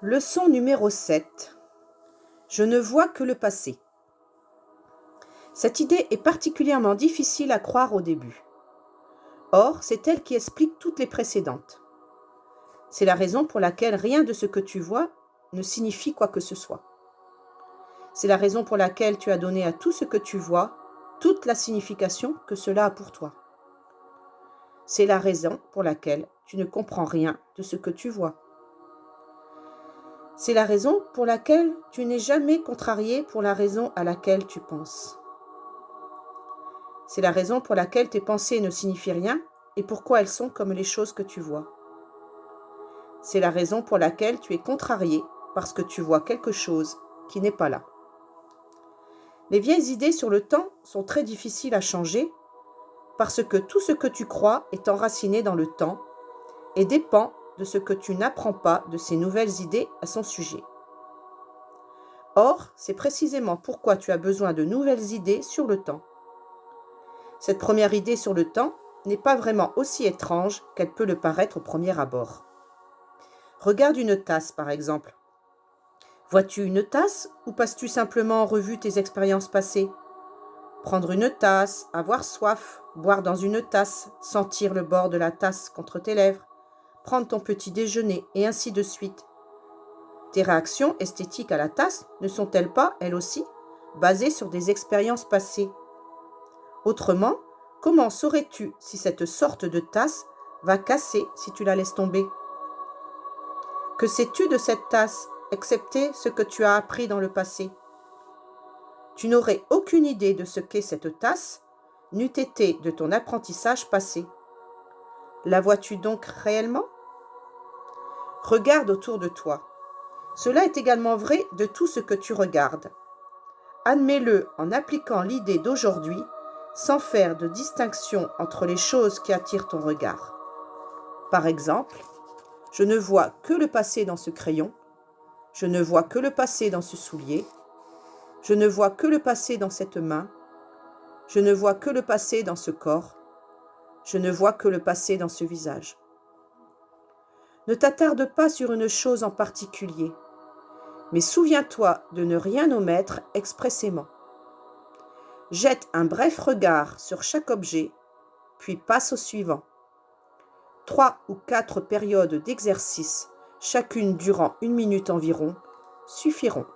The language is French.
Leçon numéro 7. Je ne vois que le passé. Cette idée est particulièrement difficile à croire au début. Or, c'est elle qui explique toutes les précédentes. C'est la raison pour laquelle rien de ce que tu vois ne signifie quoi que ce soit. C'est la raison pour laquelle tu as donné à tout ce que tu vois toute la signification que cela a pour toi. C'est la raison pour laquelle tu ne comprends rien de ce que tu vois. C'est la raison pour laquelle tu n'es jamais contrarié pour la raison à laquelle tu penses. C'est la raison pour laquelle tes pensées ne signifient rien et pourquoi elles sont comme les choses que tu vois. C'est la raison pour laquelle tu es contrarié parce que tu vois quelque chose qui n'est pas là. Les vieilles idées sur le temps sont très difficiles à changer parce que tout ce que tu crois est enraciné dans le temps et dépend de ce que tu n'apprends pas de ces nouvelles idées à son sujet. Or, c'est précisément pourquoi tu as besoin de nouvelles idées sur le temps. Cette première idée sur le temps n'est pas vraiment aussi étrange qu'elle peut le paraître au premier abord. Regarde une tasse, par exemple. Vois-tu une tasse ou passes-tu simplement en revue tes expériences passées ? Prendre une tasse, avoir soif, boire dans une tasse, sentir le bord de la tasse contre tes lèvres, prendre ton petit déjeuner et ainsi de suite. Tes réactions esthétiques à la tasse ne sont-elles pas, elles aussi, basées sur des expériences passées ? Autrement, comment saurais-tu si cette sorte de tasse va casser si tu la laisses tomber ? Que sais-tu de cette tasse, excepté ce que tu as appris dans le passé ? Tu n'aurais aucune idée de ce qu'est cette tasse, n'eût été de ton apprentissage passé. La vois-tu donc réellement ? Regarde autour de toi. Cela est également vrai de tout ce que tu regardes. Admets-le en appliquant l'idée d'aujourd'hui, sans faire de distinction entre les choses qui attirent ton regard. Par exemple, je ne vois que le passé dans ce crayon, je ne vois que le passé dans ce soulier, je ne vois que le passé dans cette main, je ne vois que le passé dans ce corps, je ne vois que le passé dans ce visage. Ne t'attarde pas sur une chose en particulier, mais souviens-toi de ne rien omettre expressément. Jette un bref regard sur chaque objet, puis passe au suivant. 3 ou 4 périodes d'exercice, chacune durant 1 minute environ, suffiront.